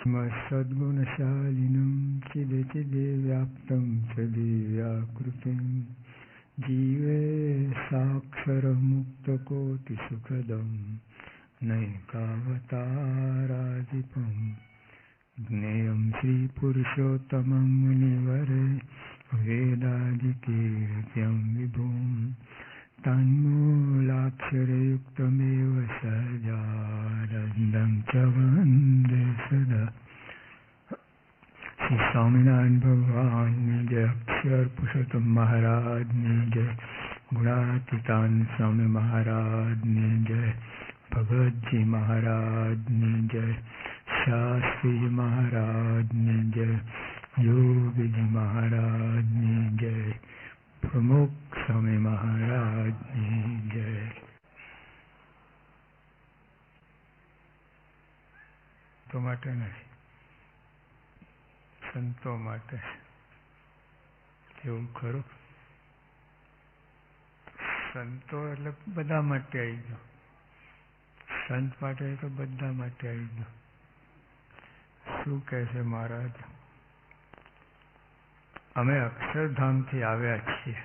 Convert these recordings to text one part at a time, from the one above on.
सद्गुणशालिनं चिदचिदे व्याप्तं च दिव्याकृतिं जीवे साक्षरमुक्तकोटिसुखदं नैकावताराधिपं ज्ञेयं श्रीपुरुषोत्तमं मुनिवरे वेदादिकीर्त्यं विभुं तन्मूलाक्षरयुक्तमेव सहजानन्दं च वन्दे सदा। श्री स्वामीनारायण भगवान जय, अक्षर पुरुषोत्तम महाराज जय, गुणातीतान स्वामी महाराज जय, भगत जी महाराज जय, शास्त्री जी महाराज जय, योगी जी महाराज जय, प्रमुख स्वामी महाराज जय। तो માટે નથી, સંતો માટે એવું ખરું? સંતો એટલે બધા માટે આવી ગયો, સંત માટે તો બધા માટે આવી ગયો. શું કહે છે મહારાજ? અમે અક્ષરધામથી આવ્યા છીએ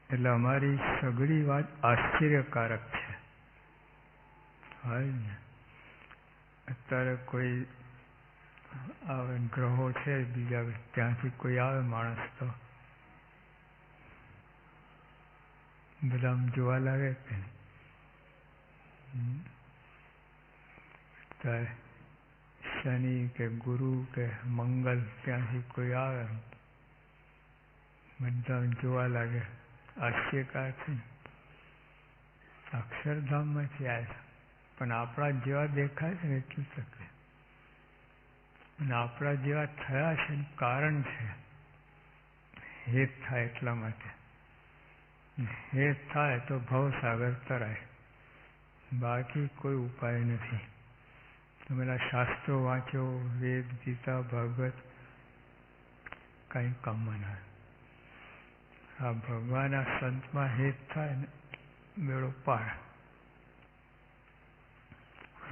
એટલે અમારી સઘળી વાત આશ્ચર્યકારક છે. હોય ને, અત્યારે કોઈ આવે ગ્રહો છે બીજા, ત્યાંથી કોઈ આવે માણસ તો બધા જોવા લાગે કે ત્યારે શનિ કે ગુરુ કે મંગલ ત્યાંથી કોઈ આવે બધા જોવા લાગે, આશ્ચર્યકાર છે. અક્ષરધામમાંથી આવ્યા પણ આપણા જેવા દેખાય છે ને એટલું તકલીફ, અને આપણા જેવા થયા છે કારણ છે હેત થાય એટલા માટે. હેત થાય તો ભવસાગર તરાય, બાકી કોઈ ઉપાય નથી. તમે શાસ્ત્રો વાંચો, વેદ ગીતા ભાગવત, કંઈ કામમાં ના. આ ભગવાન આ સંતમાં હેત થાય ને મેળો પાર.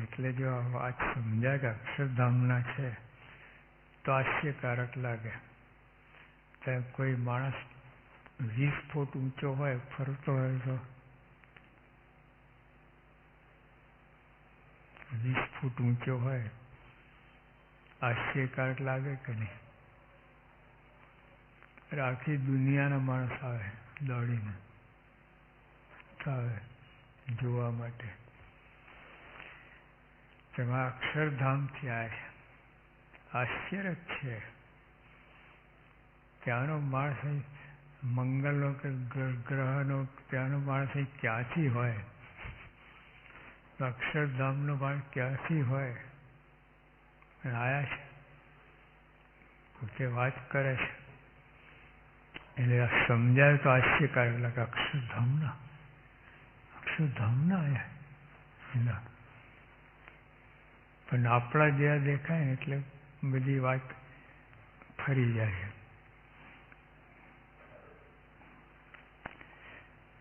એટલે જો આ વાત સમજાય કે અક્ષરધામના છે તો આશ્ચર્યકારક લાગે. ત્યાં કોઈ માણસ 20 ફૂટ ઊંચો હોય, ફરતો હોય તો 20 ફૂટ ઊંચો હોય, આશ્ચર્યકારક લાગે કે નહીં? આખી દુનિયાના માણસ આવે દોડીને આવે જોવા માટે. તેમાં અક્ષરધામથી આવે, આશ્ચર્ય છે. ત્યાંનો માણસ મંગલનો કે ગ્રહનો ત્યાંનો માણસ ક્યાંથી હોય? અક્ષરધામનો માણસ ક્યાંથી હોય? આવ્યા છે, પોતે વાત કરે છે એટલે સમજાય તો આશ્ચર્યકારક લાગે. અક્ષરધામના આવ્યા પણ આપણા જેવા દેખાય ને એટલે બધી વાત ફરી જાય.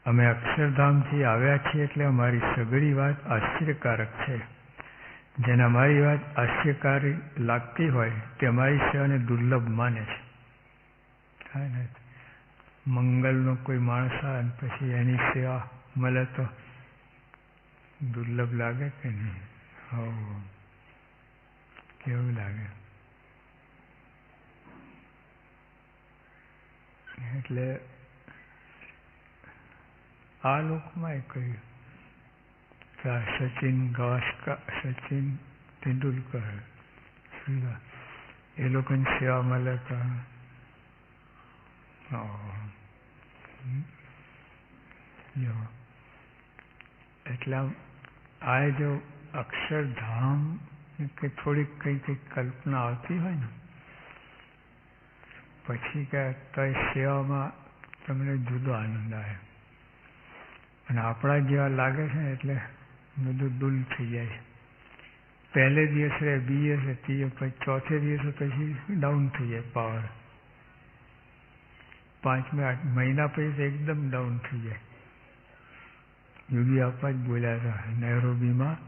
અમે અક્ષરધામથી આવ્યા છીએ એટલે અમારી સઘળી વાત આશ્ચર્યકારક છે. જેને અમારી વાત આશ્ચર્યકારી લાગતી હોય તે અમારી સેવાને દુર્લભ માને છે. મંગલનો કોઈ માણસ આવે ને પછી એની સેવા મળે તો દુર્લભ લાગે કે નહીં? કેવું લાગે? એટલે આ લોકમાં કહ્યું કે સચિન તેંડુલકર એ લોકોની સેવા મળે તો એટલે આ જો અક્ષરધામ કે થોડીક કંઈક કલ્પના આવતી હોય ને પછી કે તો સેવામાં તમને જુદો આનંદ આવે. અને આપણા જેવા લાગે છે ને એટલે બધું ડૂલ થઈ જાય. પહેલે દિવસે બીજે ત્રીજે પછી ચોથે દિવસે પછી ડાઉન થઈ જાય પાવર. 5 મહિના પછી તો એકદમ ડાઉન થઈ જાય. યોગી આપવા જ બોલ્યા હતા નૈરોબીમાં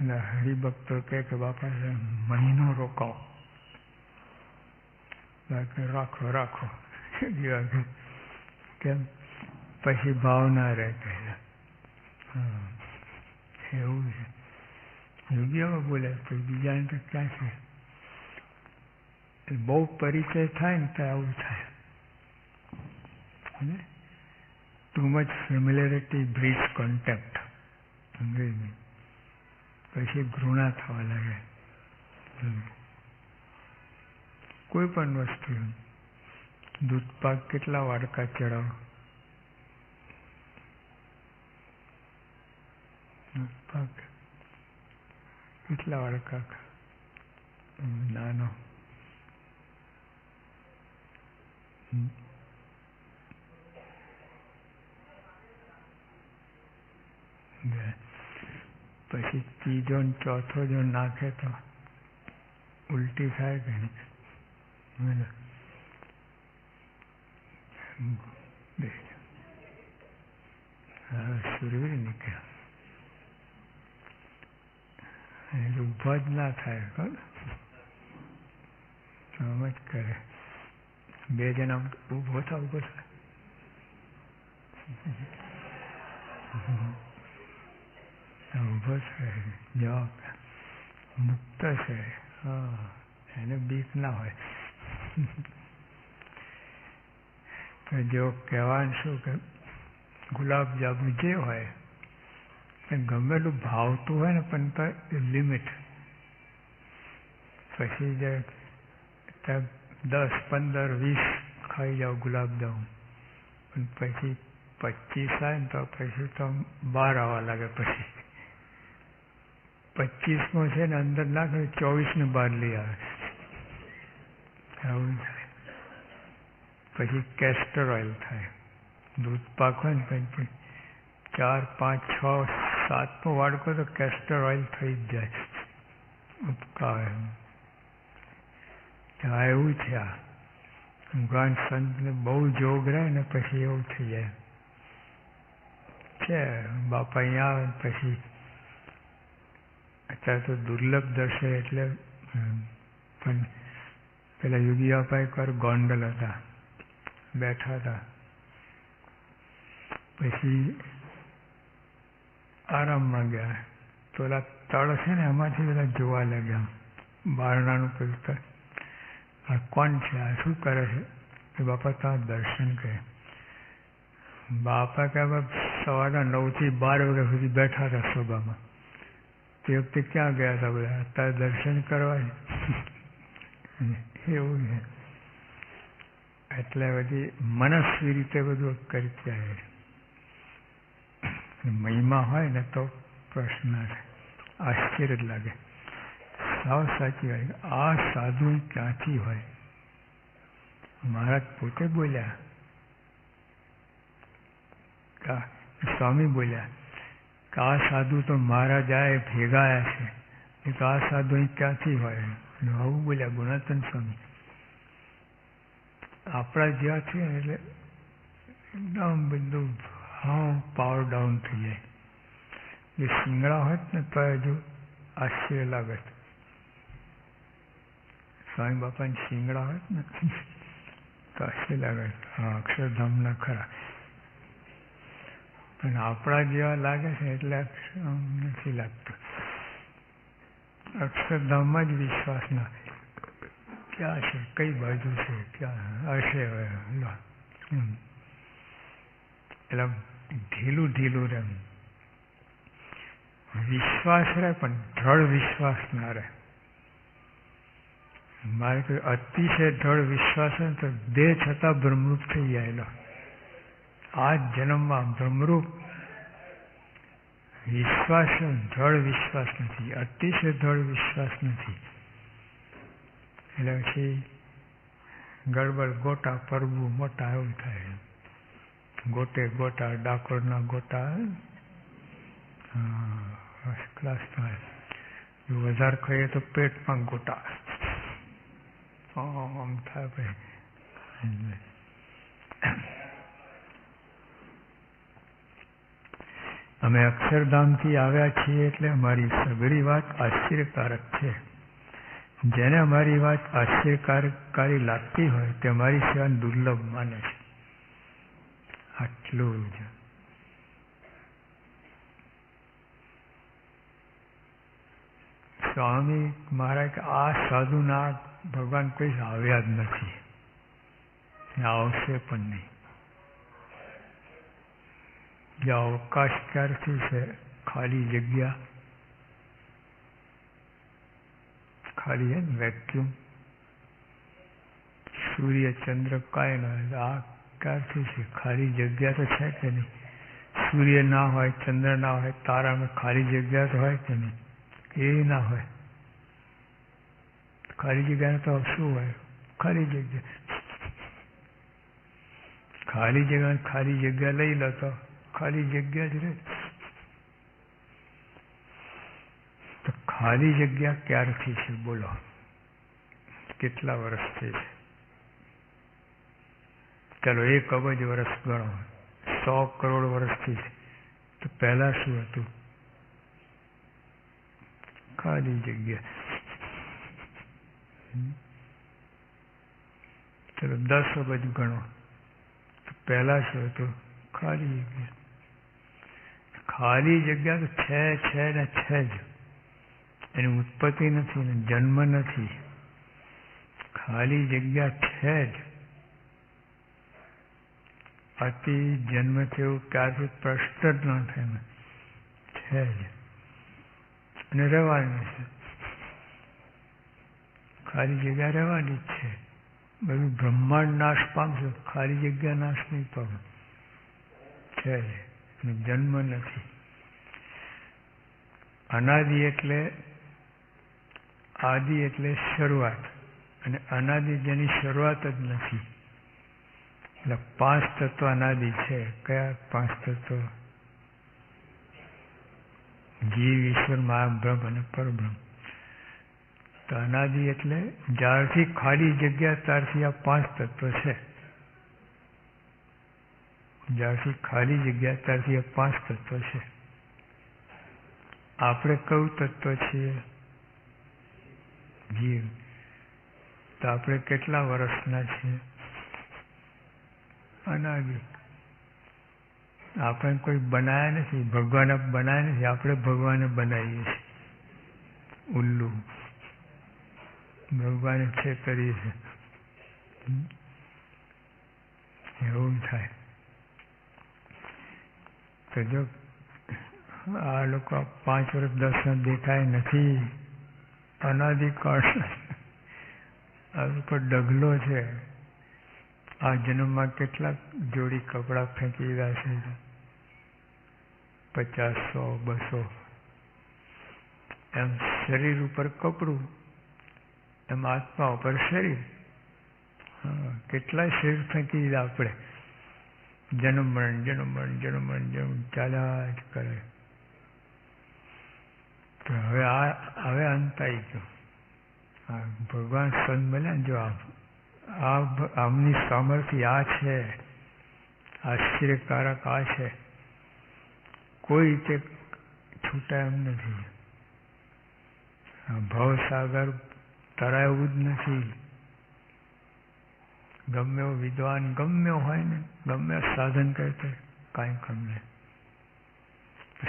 અને હરિભક્તો કહે કે બાપા મહિનો રોકાઓ, રાખો રાખો કેમ પછી ભાવ ના રહે પહેલા. એવું છે. યોગીઓમાં બોલે તો બીજાને તો ક્યાં છે. બહુ પરિચય થાય ને તો આવું થાય. Too much familiarity breeds contempt. અંગ્રેજી પછી ઘૃણા થવા લાગે. કોઈ પણ વસ્તુ દૂધપાક કેટલા વાડકા ચડાવો, દૂધપાક કેટલા વાડકા નાનો પછી ત્રીજો ને ચોથો જો નાખે તો ઉલટી થાય કે નહીં. સુરવીર નીકળ્યા એટલે ઊભા જ ના થાય. આમ જ કરે. બે જણા ઊભો થાય ઊભો થાય જવાબ મુક્ત છે. હા, એને બીક ના હોય. તો જો કહેવાનું શું કે ગુલાબજાંબુ જે હોય એ ગમેલું ભાવતું હોય ને પણ તો લિમિટ. પછી જે 10, 15, 20 ખાઈ જાઓ ગુલાબજાંબુ, પણ પછી 25 થાય ને તો પછી તો બહાર આવવા લાગે. પછી 25મો છે ને અંદર નાખે 24ને બહાર લઈ આવે. આવું થાય. પછી કેસ્ટર ઓઇલ થાય. દૂધ પાક હોય ને પછી 4, 5, 6, 7મો વાડકો તો કેસ્ટર ઓઇલ થઈ જ જાય. ઉપકાવે એવું છે. આ ભગવાન સંતને બહુ જોગ રહે ને પછી એવું થઈ જાય છે. બાપા અહીંયા આવે પછી અત્યારે તો દુર્લભ દર્શે એટલે પણ પેલા યોગી બાપા એકવાર ગોંડલ હતા, બેઠા હતા. પછી આરામમાં ગયા તો ઓલા તળ છે ને એમાંથી બધા જોવા લાગ્યા. બારણાનું પેલું આ કોણ છે, આ શું કરે છે? એ બાપા ત્યાં દર્શન કરે. બાપા કે સવારના 9 થી 12 વાગ્યા સુધી બેઠા હતા સભામાં. તે વખતે ક્યાં ગયા હતા બધા? અત્યારે દર્શન કરવા. એવું છે. એટલે બધી મનસ્વી રીતે બધું કરતી આવે. મહિમા હોય ને તો પ્રશ્ન છે. આશ્ચર્ય જ લાગે. સાવ સાચી વાત. આ સાધુ ક્યાંથી હોય? મહારાજ પોતે બોલ્યા, સ્વામી બોલ્યા કે આ સાધુ તો મહારાજાએ ભેગાયા છે. તો આ સાધુ અહીં ક્યાંથી હોય? આવું બોલ્યા ગુણાતન સ્વામી. આપણા જેવા છે એટલે એકદમ બધું પાવર ડાઉન થઈ જાય. જે શિંગડા હોત ને તો હજુ આશ્ચર્ય લાગત. સ્વામી બાપાને શિંગડા હોત ને તો આશ્ચર્ય લાગત. હા, અક્ષરધામના ખરા. પણ આપણા જેવા લાગે છે એટલે નથી લાગતું. અક્ષરધામમાં જ વિશ્વાસ ના. ક્યાં છે? કઈ બાજુ છે? ક્યાં હશે? એટલે ઢીલું ઢીલું રહે. વિશ્વાસ રહે પણ દ્રઢ વિશ્વાસ ના રહે. મારે કોઈ અતિશય દ્રઢ વિશ્વાસ હોય તો દેહ છતાં બ્રહ્મરૂપ થઈ જાય. આ જ જન્મમાં બ્રહ્મરૂપ વિશ્વાસ, દ્રઢ વિશ્વાસ નથી, અતિશય દ્રઢ વિશ્વાસ નથી. એટલે પછી ગડબડ ગોટા પરબું મોટા એવું થાય. ગોટે ગોટા, ડાકોરના ગોટા ફર્સ્ટ ક્લાસ થાય. જો વધારે ખાઈએ તો પેટમાં ગોટા આમ થાય. પછી અમે અક્ષરધામથી આવ્યા છીએ એટલે અમારી સગળી વાત આશ્ચર્યકારક છે. જેને અમારી વાત આશ્ચર્યકારી લાગતી હોય તે અમારી સેવાને દુર્લભ માને છે. આટલું જ. સ્વામી મહારાજ આ સાધુના ભગવાન કોઈ આવ્યા જ નથી, આવશે પણ નહીં. જે અવકાશ ક્યારથી છે? ખાલી જગ્યા, ખાલી છે ને વેક્યુમ. સૂર્ય ચંદ્ર કાંઈ ન હોય, આ ક્યારથી છે? ખાલી જગ્યા તો છે કે નહીં? સૂર્ય ના હોય, ચંદ્ર ના હોય, તારામાં ખાલી જગ્યા તો હોય કે નહીં? એ ના હોય. ખાલી જગ્યા તો શું હોય? ખાલી જગ્યા. ખાલી જગ્યા લઈ લો તો ખાલી જગ્યા જ રહે. તો ખાલી જગ્યા ક્યારથી છે બોલો? કેટલા વર્ષથી છે? ચાલો 1 અબજ વર્ષ ગણો, 100 કરોડ વર્ષથી છે. તો પહેલા શું હતું? ખાલી જગ્યા. ચલો 10 અબજ ગણો, તો પહેલા શું હતું? ખાલી જગ્યા. ખાલી જગ્યા તો છે ને છે જ. એની ઉત્પત્તિ નથી ને જન્મ નથી. ખાલી જગ્યા છે જ. અતિ જન્મ થયું ત્યારથી પ્રશ્ન જ ન થાય ને, છે જ અને રહેવાની છે. ખાલી જગ્યા રહેવાની જ છે. બધું બ્રહ્માંડ નાશ પામશે, ખાલી જગ્યા નાશ નહીં પામે. છે જ અને જન્મ નથી. અનાદિ એટલે આદિ એટલે શરૂઆત, અને અનાદિ જેની શરૂઆત જ નથી. એટલે 5 તત્વ અનાદિ છે. કયા 5 તત્વ? જીવ, ઈશ્વર, માયા, બ્રહ્મ અને પરબ્રહ્મ. તો અનાદિ એટલે જ્યારથી ખાલી જગ્યા ત્યારથી આ 5 તત્વ છે. જ્યારથી ખાલી જગ્યા ત્યારથી આ 5 તત્વ છે. આપણે કયું તત્વ છીએ? જીવ. તો આપણે કેટલા વર્ષના છીએ? અનાદિ. આપણે કોઈ બનાવ્યા નથી, ભગવાને બનાવ્યા નથી, આપણે ભગવાને બનાવીએ છીએ. ઉલ્લુ. ભગવાને છેતરીએ છે. એવું થાય. તો જો આ લોકો 5 વર્ષ 10 વર્ષ દેખાય નથી, અનાદિકાળ આ લોકો ડગલો છે. આ જન્મમાં કેટલાક જોડી કપડાં ફેંકી દીધા છે? 50, 100, 200. એમ શરીર ઉપર કપડું, એમ આત્મા ઉપર શરીર. કેટલાય શરીર ફેંકી દીધા આપણે. જન્મ મરણ ચાલ્યા જ કરે. તો હવે અંત આવી ગયો. ભગવાન સંત મળ્યા ને, જો આમની સામર્થ્ય આ છે, આશ્ચર્યકારક આ છે, કોઈ રીતે છૂટાય એમ નથી. ભવસાગર તરાય એવું જ નથી. ગમે એવો વિદ્વાન ગમે હોય ને, ગમે સાધન કરતે કાંઈ કામ નહીં.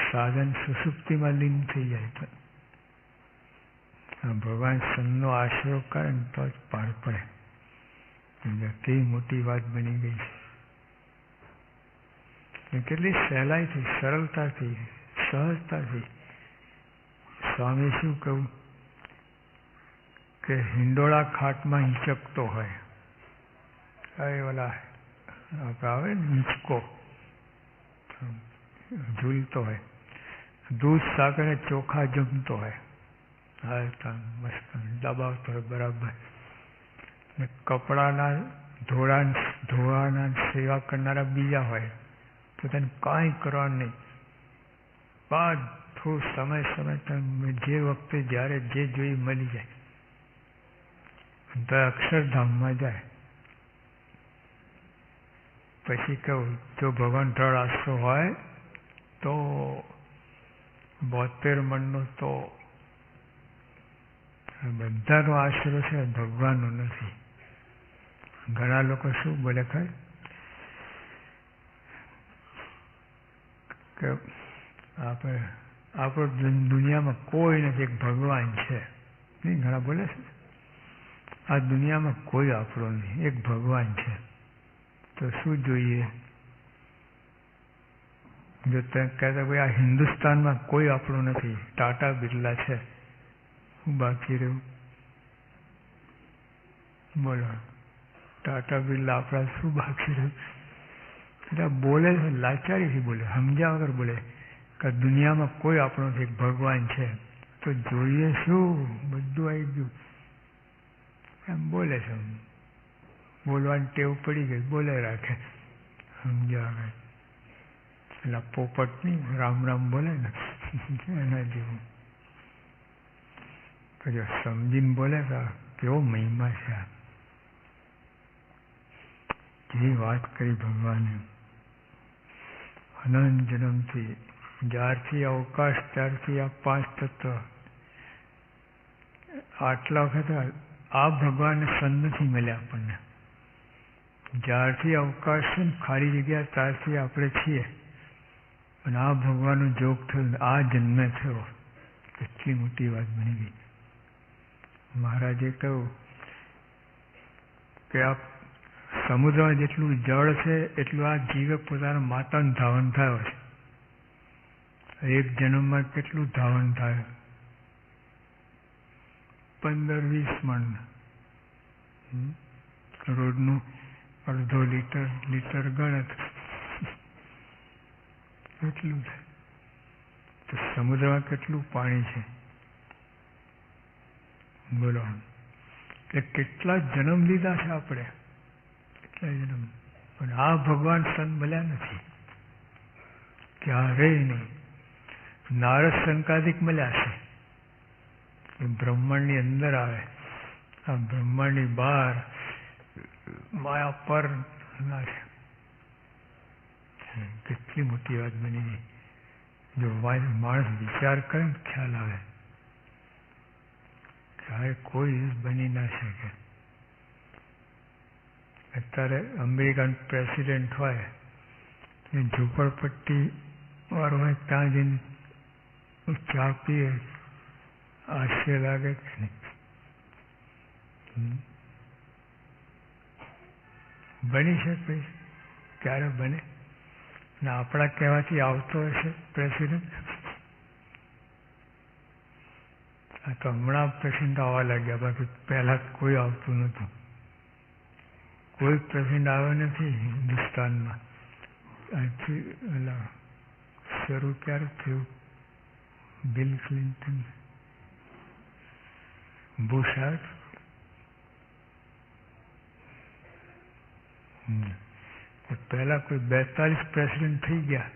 સાધન સુષુપ્તિમાં લીન થઈ જાય. તો ભગવાન સંતનો આશરો કરે ને તો જ પાર પડે. કેવી મોટી વાત બની ગઈ છે. કેટલી સહેલાઈથી, સરળતાથી, સહજતાથી. સ્વામી શું કહ્યું કે હિંડોળા ખાટમાં હિંચકતો હોય, ઓલા આપણે આવે ને હિંચકો ઝૂલતો હોય, દૂધ સાકર ને ચોખા જમતો હોય, હાલતા મસ્ત દબાવતો હોય બરાબર. કપડાના ધોવાના સેવા કરનારા બીજા હોય, પોતાને કાંઈ કરવાનું નહીં. બધું સમય જે વખતે જ્યારે જે જોઈ મળી જાય. તો અક્ષરધામમાં જાય. પછી કહું જો ભગવાન થર્ડ આશરો હોય તો 72 મણનો તો બધાનો આશરો છે, ભગવાનનો નથી. ઘણા લોકો શું બોલે ખબર કે આપણો દુનિયામાં કોઈ નથી, એક ભગવાન છે. નહીં, ઘણા બોલે છે આ દુનિયામાં કોઈ આપણો નહીં, એક ભગવાન છે. તો શું જોઈએ? જો તમે કહેતા ભાઈ આ હિન્દુસ્તાનમાં કોઈ આપણું નથી, ટાટા બિરલા છે, શું બાકી રહ્યું? બોલો, ટાટા બિરલા આપણા શું બાકી રહ્યું? એટલે બોલે છે, લાચારીથી બોલે, સમજ્યા વગર બોલે કે દુનિયામાં કોઈ આપણો નથી, એક ભગવાન છે. તો જોઈએ શું? બધું આવી ગયું. એમ બોલે છે, બોલવાની ટેવ પડી ગઈ, બોલે રાખે, સમજ્યા વગર. પેલા પોપટ નહીં રામ રામ બોલે ને એના જેવું. પછી સમજીને બોલે કે કેવો મહિમા છે. કેવી વાત કરી ભગવાને. અનંત જન્મથી જ્યારથી અવકાશ ત્યારથી આ 5 તત્વ આટલા વખત આ ભગવાનને સંત નથી મળ્યા આપણને. જ્યારથી અવકાશ છે ને ખાલી જગ્યા ત્યારથી આપણે છીએ. અને આ ભગવાનનો જોગ થયો, આ જન્મે થયો, કેટલી મોટી વાત બની ગઈ. મહારાજે કહ્યું કે આ સમુદ્રમાં જેટલું જળ છે એટલું આ જીવે પોતાના માતાનું ધાવન થયો છે. એક જન્મમાં કેટલું ધાવન થાય? 15-20 મણ. રોજનું અડધો લીટર ગણત એટલું છે. તો સમુદ્રમાં કેટલું પાણી છે બોલો. એટલે કેટલા જન્મ લીધા છે આપણે, કેટલા જન્મ. પણ આ ભગવાન સંત મળ્યા નથી, ક્યારેય નહીં. નારદ સંકાદિક મળ્યા છે, એ બ્રહ્માંડની અંદર આવે, આ બ્રહ્માંડની બહાર માયા પર ના છે. કેટલી મોટી વાત બની ગઈ. જો માણસ વિચાર કરે ને ખ્યાલ આવે. ક્યારે કોઈ બની ના શકે. અત્યારે અમેરિકન પ્રેસિડેન્ટ હોય, ઝૂંપડપટ્ટી વાળો હોય, ત્યાં જઈને ચા પીએ, આશ્ચર્ય લાગે કે નહીં? બની શકે? ક્યારે બને? ને આપણા કહેવાથી આવતો હશે પ્રેસિડેન્ટ? આ તો હમણાં પ્રેસિડેન્ટ આવવા લાગ્યા, બાકી પહેલા કોઈ આવતું નહોતું. કોઈ પ્રેસિડેન્ટ આવ્યો નથી હિન્દુસ્તાનમાં. અહીંથી શરૂ ક્યારે થયું? બિલ ક્લિન્ટન, બુશ આવ્યો. પહેલા કોઈ 42 પ્રેસિડેન્ટ થઈ ગયા,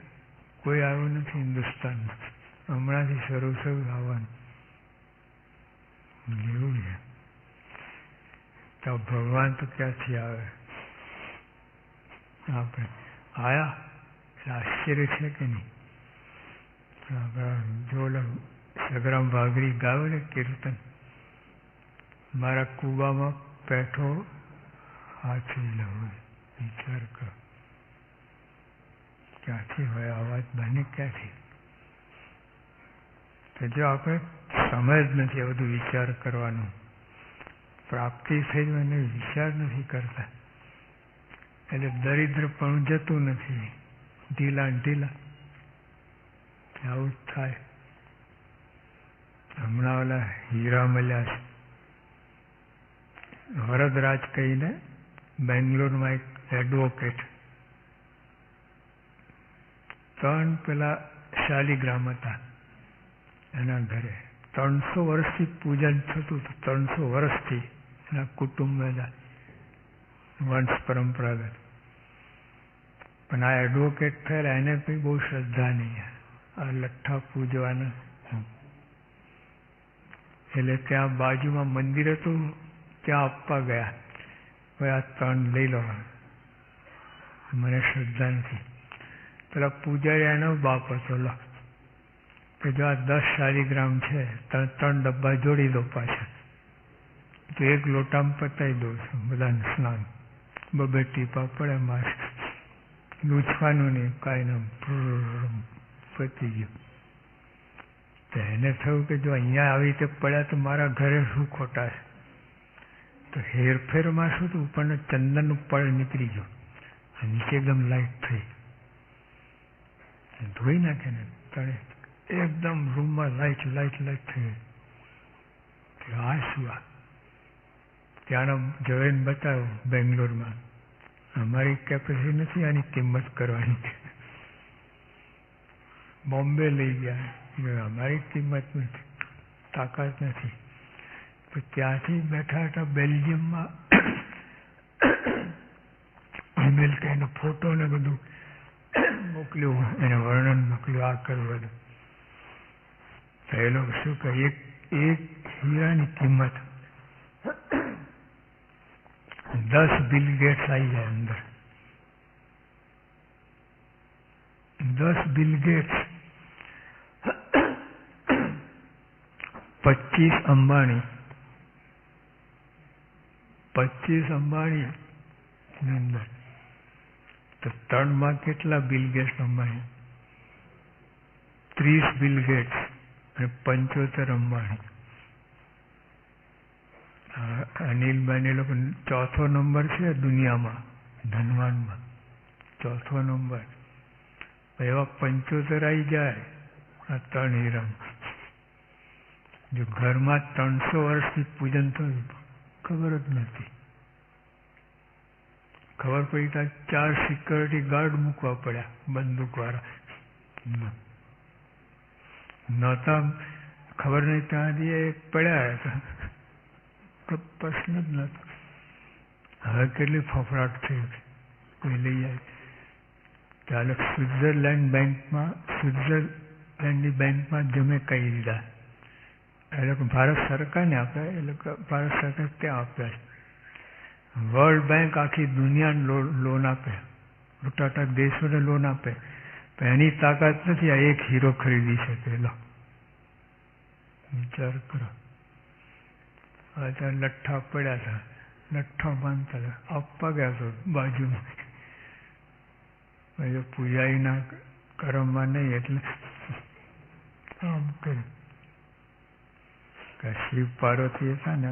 કોઈ આવ્યું નથી હિન્દુસ્તાનમાં. હમણાંથી શરૂ આવવાનું એવું છે. તો ભગવાન તો ક્યાંથી આવે? આપણે આયા એટલે આશ્ચર્ય છે કે નહીં? જો સગરામ વાઘરી ગાયો ને કીર્તન, મારા કુબામાં પેઠો હાથી લઉં. વિચાર કરો, ક્યાંથી હોય અવાજ બને ક્યાંથી? તો જો આપણે સમજ નથી આ બધું વિચાર કરવાનું, પ્રાપ્તિ થઈ જાય એને વિચાર નથી કરતા, એટલે દરિદ્ર પણ જતું નથી. ઢીલા ઢીલા આવું જ થાય. હમણાં ઓલા હીરા મળ્યા છે, વરદરાજ કહીને બેંગ્લોરમાં એક એડવોકેટ, 3 પેલા શાલિગ્રામ હતા એના ઘરે. 300 વર્ષથી પૂજન થતું હતું, 300 વર્ષથી એના કુટુંબ બધા વંશ પરંપરાગત. પણ આ એડવોકેટ થયેલા એને કંઈ બહુ શ્રદ્ધા નહીં આ લઠ્ઠા પૂજવાના. એટલે ત્યાં બાજુમાં મંદિર હતું, ત્યાં આપવા ગયા. ભાઈ આ 3 લઈ લો, મને શ્રદ્ધા નથી. પેલા પૂજારી એનો બાપ હતો, લો કે જો આ 10 શાલિગ્રામ છે, 3 ડબ્બા જોડી દો પાછા, તો 1 લોટામાં પતાવી દઉં છું બધાને સ્નાન. 2 ટીપા પડે મારે, લૂછવાનું નહીં, કાંઈ ના, પતી ગયું. તો એને થયું કે જો અહીંયા આવી રીતે પડ્યા તો મારા ઘરે શું ખોટા છે. તો હેરફેરમાં શું હતું, ઉપરનું ચંદનનું પડ નીકળી ગયું, નીચે એકદમ લાઈટ થઈ, ધોઈ નાખે ને તણે એકદમ રૂમમાં લાઈટ થઈ. આ શું? આ ત્યાંનો જવેન બતાવ્યું બેંગ્લોરમાં, અમારી કેપેસિટી નથી આની કિંમત કરવાની. બોમ્બે લઈ ગયા, અમારી કિંમત નથી, તાકાત નથી. તો ત્યાંથી બેઠા હતા બેલ્જિયમમાં, અમેરિકા એનો ફોટો ને બધું મોકલ્યું, એને વર્ણન મોકલ્યું, આ કરવું બધું. તો એ લોકો શું કહે, એક હીરાની કિંમત 10 બિલ ગેટ્સ આવી જાય અંદર. 10 બિલ ગેટ્સ, 25 અંબાણી, 25 અંબાણી ની અંદર. તો 3 માં કેટલા bill gates Ambani? 30 bill gates અને 75 અંબાણી. અનિલભાઈ લોકો 4થો નંબર છે દુનિયામાં, ધનવાનમાં 4થો નંબર. એવા 75 આવી જાય આ 3 હીરામાં. જો ઘરમાં 300 વર્ષથી પૂજન થયું, ખબર જ નથી. ખબર પડી તો 4 સિક્યોરિટી ગાર્ડ મૂકવા પડ્યા, બંદૂકવાળા. નહોતા ખબર નહીં ત્યાંથી એ પડ્યા હતા, પ્રશ્ન જ નહોતો. હવે કેટલી ફફડાટ થઈ, કોઈ લઈ જાય. ચાલો સ્વિટ્ઝરલેન્ડ બેંકમાં, સ્વિટ્ઝરલેન્ડની બેંકમાં જમે કહી દીધા. એ લોકો ભારત સરકારને આપ્યા, એ લોકો ભારત સરકાર ત્યાં આપ્યા છે. વર્લ્ડ બેંક આખી દુનિયાને લોન આપે, મોટા દેશોને લોન આપે, પણ એની તાકાત નથી આ એક હીરો ખરીદી શકેલો. વિચાર કરો. અત્યારે લઠ્ઠા પડ્યા હતા, લઠ્ઠા બાંધતા હતા, આપવા ગયા તો બાજુમાં. પૂજારીના કરમમાં નહીં એટલે આમ કર્યું. શિવ પાર્વતી હતા ને,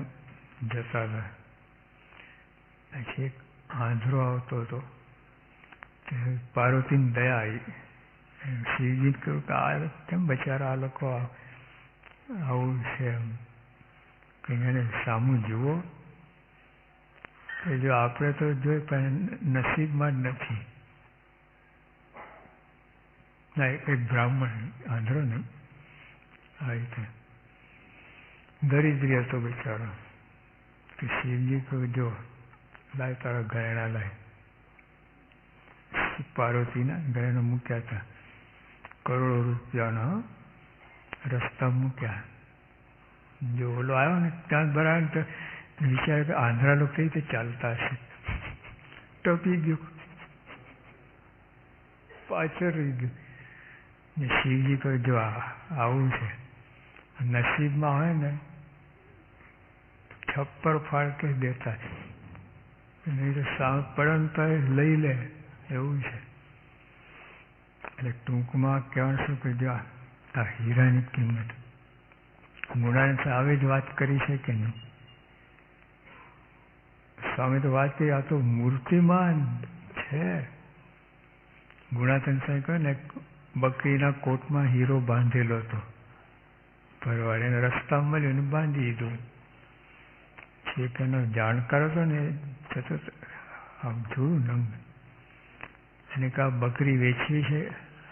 જતા હતા. પછી એક આંધળો આવતો હતો, પાર્વતીની દયા આવી. શિવજી કહ્યું કે આ કેમ બચારા આ લોકો આવું છે, એમ કે એને સામું જુઓ કે જો આપણે તો જોઈ પણ નસીબમાં જ નથી. ના, એક બ્રાહ્મણ, આંધળો નહીં, આ રીતે દરિદ્રી હતો બિચારો. કે શિવજી કહ્યું જો લાય તારા ઘરેણા લાય. પાર્વતીના ઘરેણા મૂક્યા હતા, કરોડો રૂપિયાના રસ્તા મૂક્યા. જો ઓલો આવ્યો ને ત્યાં બરાબર તો વિચાર કે આંધળા લોકો કઈ રીતે ચાલતા હશે, ટપી ગયું, પાછળ રહી ગયું. શિવજી કહ્યું જો આવું છે, નસીબમાં હોય ને છપ્પર ફાળકે દેતા છે, નહીં તો સામે પડન તો લઈ લે, એવું છે. એટલે ટૂંકમાં કહેવાનું શું કે જો આ હીરાની કિંમત ગુણાને આવે જ વાત કરી છે કે નહીં? સ્વામી તો વાત કરી, આ તો મૂર્તિમાન છે. ગુણાતન સાહેબ કહે ને, બકરીના કોટમાં હીરો બાંધેલો હતો, પરવાડે એને રસ્તા મળ્યો ને બાંધી દીધું. એક એનો જાણકાર હતો ને, જતો આમ જોયું નંગ, એને કહા બકરી વેચવી છે?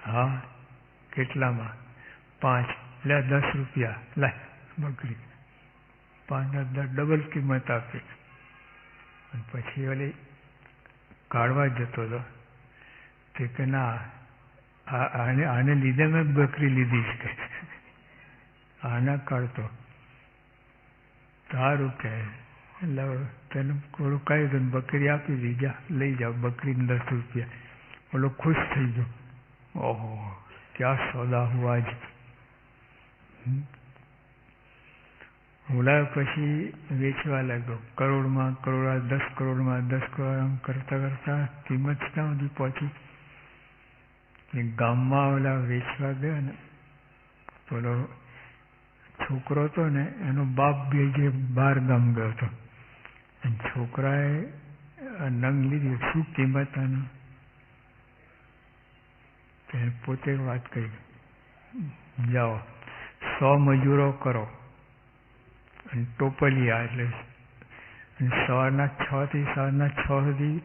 હા. કેટલામાં? 5. લે 10 રૂપિયા, લાય બકરી. 5 ડબલ કિંમત આપી. અને પછી ઓલી કાઢવા જતો હતો તે કે ના, આને લીધે મેં બકરી લીધી છે, આના કાઢતો સારું કહે. એટલે તેને થોડું કહી દઉં, બકરી આપી દી, જા લઈ જાઓ બકરી 10 રૂપિયા. ઓલો ખુશ થઈ ગયો, ઓહો ક્યાં સોદા હુઆ જ. ઓલા પછી વેચવા લાગ્યો, કરોડમાં કરોડ, 10 કરોડમાં 10 કરોડ, આમ કરતાં કરતાં કિંમત ત્યાં સુધી પહોંચી. ગામમાં ઓલા વેચવા ગયા ને, પેલો છોકરો હતો ને એનો બાપ બી જે 12 ગામ ગયો હતો. છોકરાએ નંગ લીધી, શું કિંમત આની? પોતે વાત કરી, જાઓ 100 મજૂરો કરો અને ટોપલિયા, એટલે સવારના 6 થી સાંજના 6 સુધી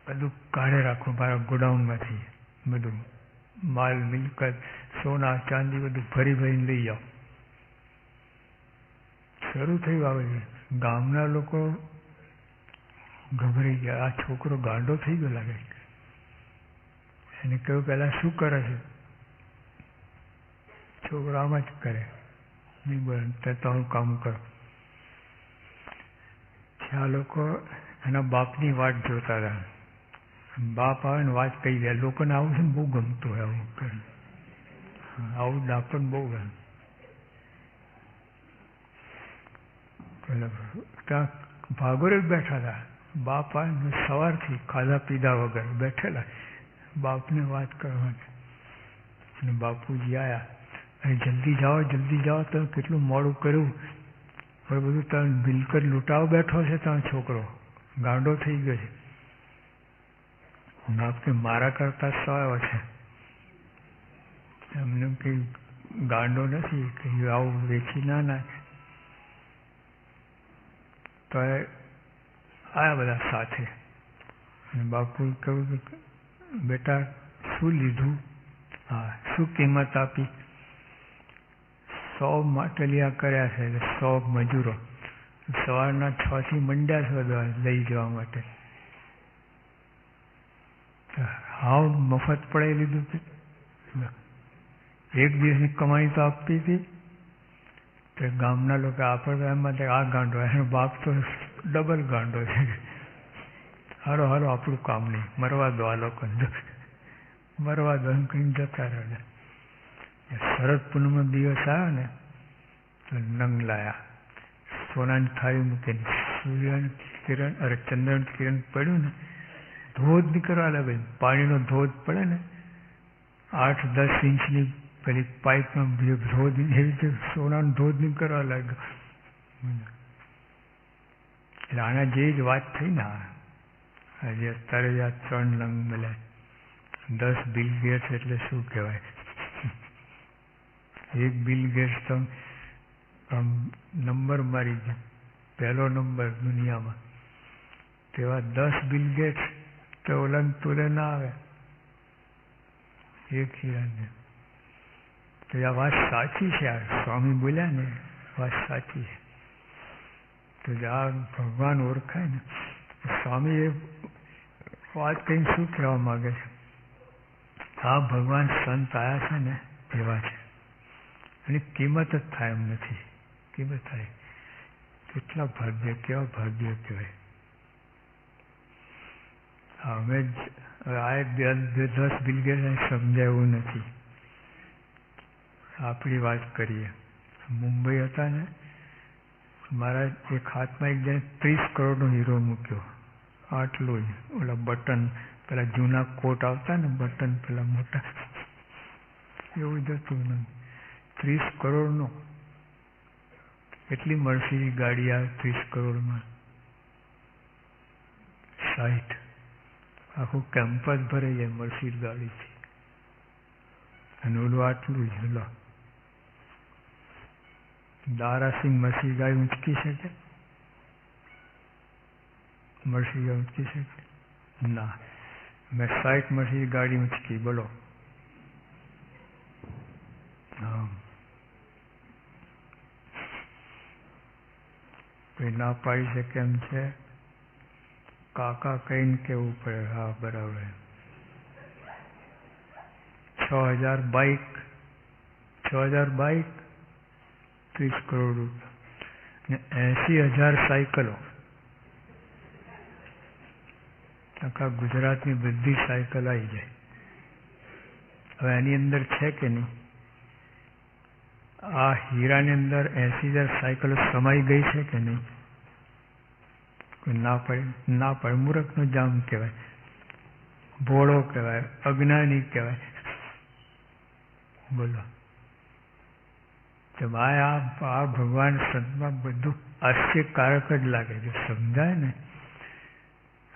બધું કાઢે રાખો મારા ગોડાઉનમાંથી, બધું માલ મિલકત સોના ચાંદી બધું ભરી ભરીને લઈ જાઓ. શરૂ થયું આવે. ગામના લોકો ગભરાઈ ગયા, આ છોકરો ગાંડો થઈ ગયો લાગે. એને કહ્યું પહેલાં શું કરે છે? છોકરો આમ જ કરે, નહીં બોલે, તમારું કામ કરો. આ લોકો એના બાપની વાટ જોતા હતા. બાપ આવે ને વાત કહી દે. લોકોને આવું છે ને બહુ ગમતું હોય, આવું કરે, આવું આપણને બહુ ગમે. ત્યાં ભાગોરે જ બેઠા હતા. બાપ આવે સવારથી ખાધા પીધા વગર બેઠેલા, બાપને વાત કરવાની. અને બાપુજી આવ્યા, અને જલ્દી જાઓ તો કેટલું મોડું કર્યું. હવે બધું તમે મિલકત લૂંટાવ બેઠો છે, ત્યાં છોકરો ગાંડો થઈ ગયો છે. બાપ કે મારા કરતા 100 છે. એમને કંઈ ગાંડો નથી કે આવું વેચી ના નાખે. તો આયા બધા સાથે. અને બાપુએ કહ્યું કે બેટા શું લીધું? હા, શું કિંમત આપી? 100 માટલિયા કર્યા છે, 100 મજૂરો સવારના 6 થી મંડ્યા છે બધા લઈ જવા માટે. હાવ મફત પડાવી લીધું છે. એક દિવસની કમાણી તો આપતી હતી. તો ગામના લોકો આપણે એમાં આ ગાંડો, એનો બાપ તો ડબલ ગાંડો છે. હારો આપણું કામ નહીં, મરવા દો આ લોકોને, મરવા દો એમ કહીને જતા રહે. શરદ પૂનમનો દિવસ આવ્યો ને તો નંગ લાયા, સોનાની થાળી મૂકીને, સૂર્યની કિરણ અરે ચંદ્રનું કિરણ પડ્યું ને, ધોધ નીકળવા લાગે. પાણીનો ધોધ પડે ને 8-10 ઇંચની પેલી પાઇપમાં ધોધ, એવી રીતે સોનાનો ધોધ નીકળવા લાગ્યો. એટલે આના જેવી જ વાત થઈ ને. આજે અત્યારે જ આ 3 નંગ મળ્યા. 10 બિલ ગેટ્સ એટલે શું કહેવાય? એક બિલ ગેટ્સ તો નંબર મારી ગયો, પહેલો નંબર દુનિયામાં. તેવા 10 બિલ ગેટ્સ તો ઓલાને તુલે ના આવે એક હીરાને. તો આ વાત સાચી છે. આ સ્વામી બોલ્યા ને, વાત સાચી છે. તો આ ભગવાન ઓળખાય ને. સ્વામી એ વાત કહીને શું કહેવા માગે છે? આ ભગવાન સંત આવ્યા છે ને એવા છે, એની કિંમત જ થાય એમ નથી. કિંમત થાય. કેટલા ભાગ્ય, કેવા ભાગ્ય કહેવાય. અમે જ આ 10 બિલગેટ સમજાય એવું નથી. આપણી વાત કરીએ. મુંબઈ હતા ને, મારા એક હાથમાં એક જણે 30 કરોડનો હીરો મૂક્યો. આટલું જ. ઓલા બટન, પેલા જૂના કોટ આવતા ને બટન, પેલા મોટા, એવું જ હતું. 30 કરોડનો. કેટલી મર્સિડીઝ ગાડી આવે 30 કરોડમાં? 60. આખું કેમ્પસ ભરાઈ જાય મર્સિડીઝ ગાડીથી. અને ઓલું આટલું જ. લો, દારાસિંહ મર્સિડીઝ ગાડી ઊંચકી શકે? મર્સિડીઝ ઊંચકી શકે? ના. મેં 60 મર્સિડીઝ ગાડી ઊંચકી, બોલો. હા, કોઈ ના પાડી શકે એમ છે? કાકા કહીને કેવું પડે. હા, બરાબર. 6000 બાઇક, 30 કરોડ રૂપિયા, ને 80,000 સાયકલો. આખા ગુજરાતની બધી સાયકલ આવી જાય. હવે એની અંદર છે કે નહીં? આ હીરાની અંદર 80,000 સાયકલો સમાઈ ગઈ છે કે નહીં? ના પડે મૂર્ખનો જામ કહેવાય, ભોળો કહેવાય, અજ્ઞાની કહેવાય. બોલો તો ભાઈ આ ભગવાન સંતમાં બધું આશ્ચર્યકારક જ લાગે છે. સમજાય ને?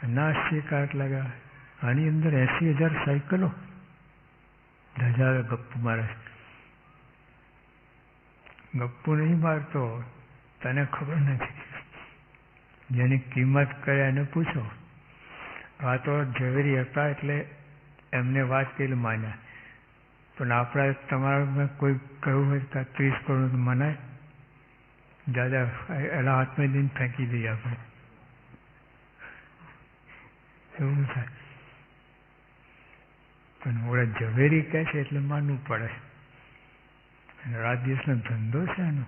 ના આશ્ચર્યકારક લાગે? આની અંદર 80,000 સાયકલો ધજાવે ગપ્પુ મારે. ગપ્પુ નહીં મારતો, તને ખબર નથી. જેની કિંમત કરે એને પૂછો. આ તો ઝવેરી હતા એટલે એમને વાત કરી માન્યા. પણ આપણા તમારા કોઈ કહ્યું હોય કે 30 કરોડ મનાય? દાદા એના હાથમાં લઈને ફેંકી દઈએ આપણે. એવું થાય. પણ ઓળા ઝવેરી કહે છે એટલે માનવું પડે. રાત દિવસનો ધંધો છે એનો.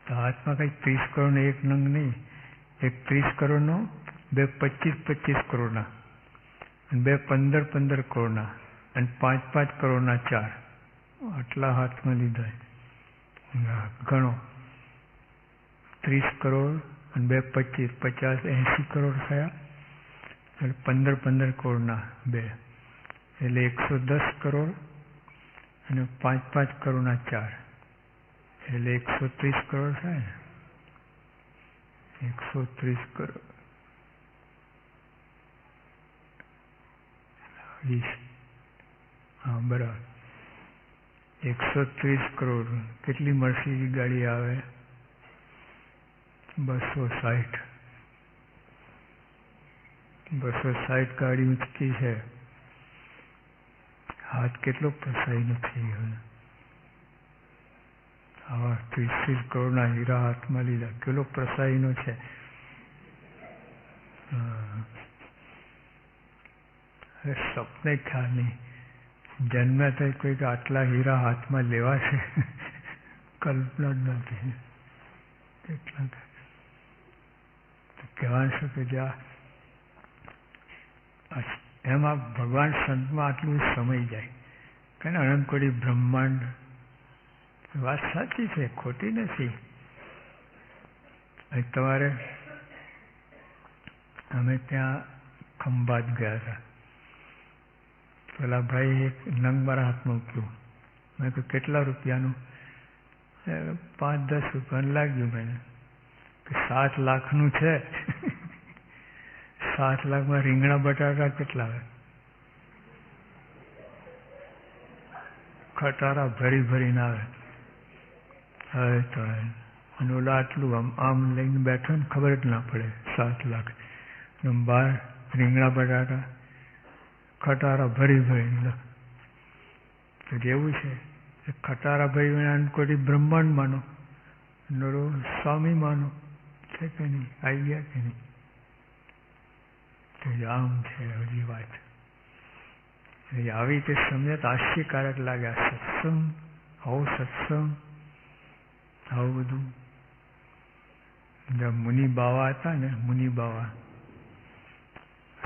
તો હાથમાં કંઈ 30 કરોડનો એક નંગ નહીં, એક 30 કરોડનો, બે 25 કરોડના, અને બે 15 કરોડના, અને 5 કરોડના 4. આટલા હાથમાં લીધા. ગણો 30 કરોડ અને બે 25, 50, 80 કરોડ થયા. એટલે 15 કરોડના 2 એટલે 110 કરોડ અને 5 કરોડના 4 એટલે 130 કરોડ થાય ને. 130 કરોડ 20. હા બરાબર. 130 કરોડ. કેટલી મર્સિડીઝ ગાડી આવે? 260. 260 ગાડી ઊંચકી છે. હાથ કેટલો પ્રસાયનો થઈ ગયો. આવા 30 કરોડના હીરા હાથમાં લીધા. કેટલો પ્રસાયનો છે. સપને ખ્યાલ નહીં. જન્મ્યા થાય કોઈક આટલા હીરા હાથમાં લેવા છે, કલ્પના જ નથી. કેટલા કહેવાનું છે કે જ્યાં એમાં ભગવાન સંતમાં આટલું સમય જાય કે અનંતકોટી બ્રહ્માંડ. વાત સાચી છે, ખોટી નથી. તમારે અમે ત્યાં ખંભાત ગયા હતા. પેલા ભાઈ એક નંગ મારા હાથમાં મૂક્યું. મેં કહ્યું કેટલા રૂપિયાનું? 5-10 રૂપિયાનું લાગ્યું. મને કે 7 લાખનું છે. 7 લાખમાં રીંગણા બટાકા કેટલા આવે? ખટારા ભરી ભરીને આવે. હવે તો અને ઓલા આટલું આમ લઈને બેઠો ને ખબર જ ના પડે. 7 લાખ બહાર રીંગણા બટાકા ખટારા ભરી ભરીને. તો જેવું છે ખટારા ભરી અનંતકોટી બ્રહ્માંડ માનો, નરો સ્વામી માનો છે કે નહીં? આવી ગયા કે નહીં? તો આમ છે બધી વાત. આવી રીતે સમજત આશ્ચર્યકારક લાગે. આ સત્સંગ, આવું સત્સંગ, આવું બધું. મુનિ બાવા હતા ને, મુનિ બાવા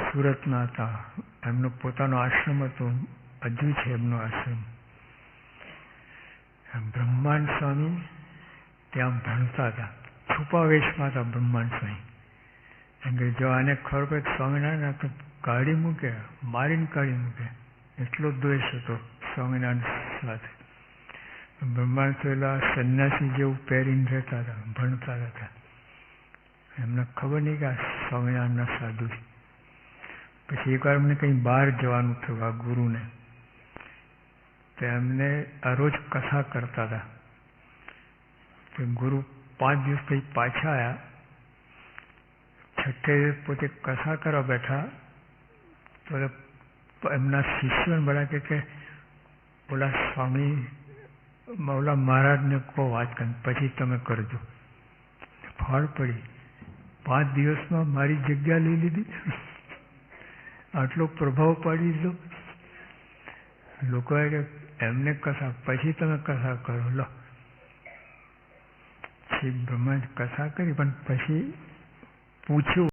સુરતના હતા. એમનો પોતાનો આશ્રમ હતો. હજુ છે એમનો આશ્રમ. બ્રહ્માંડ સ્વામી ત્યાં ભણતા હતા. છુપા વેશમાં હતા બ્રહ્માંડ સ્વામી. એમ કે જો આને ખબર પડે સ્વામિનારાયણ તો કાઢી મૂકે, મારીને કાઢી મૂકે. એટલો દ્વેષ હતો સ્વામિનારાયણ સાથે. બ્રહ્માંડ સ્વામી સંન્યાસી જેવું પહેરીને રહેતા હતા, ભણતા હતા. એમને ખબર નહીં કે આ સ્વામિનારાયણના સાધુ છે. પછી એકવાર એમને કંઈ બહાર જવાનું થયું આ ગુરુને. તો એમને આ રોજ કથા કરતા હતા. તો ગુરુ 5 દિવસ પછી પાછા આવ્યા. છઠ્ઠે પોતે કથા કરવા બેઠા તો એમના શિષ્યોને બધા કે ઓલા સ્વામી ઓલા મહારાજને કહો વાત કરીને પછી તમે કરજો. ફળ પડી. 5 દિવસમાં મારી જગ્યા લઈ લીધી. આટલો પ્રભાવ પાડી દીધો. લોકોએ કે એમને કથા પછી તમે કથા કરો. લો બ્રહ્મા કથા કરી પણ પછી પૂછ્યું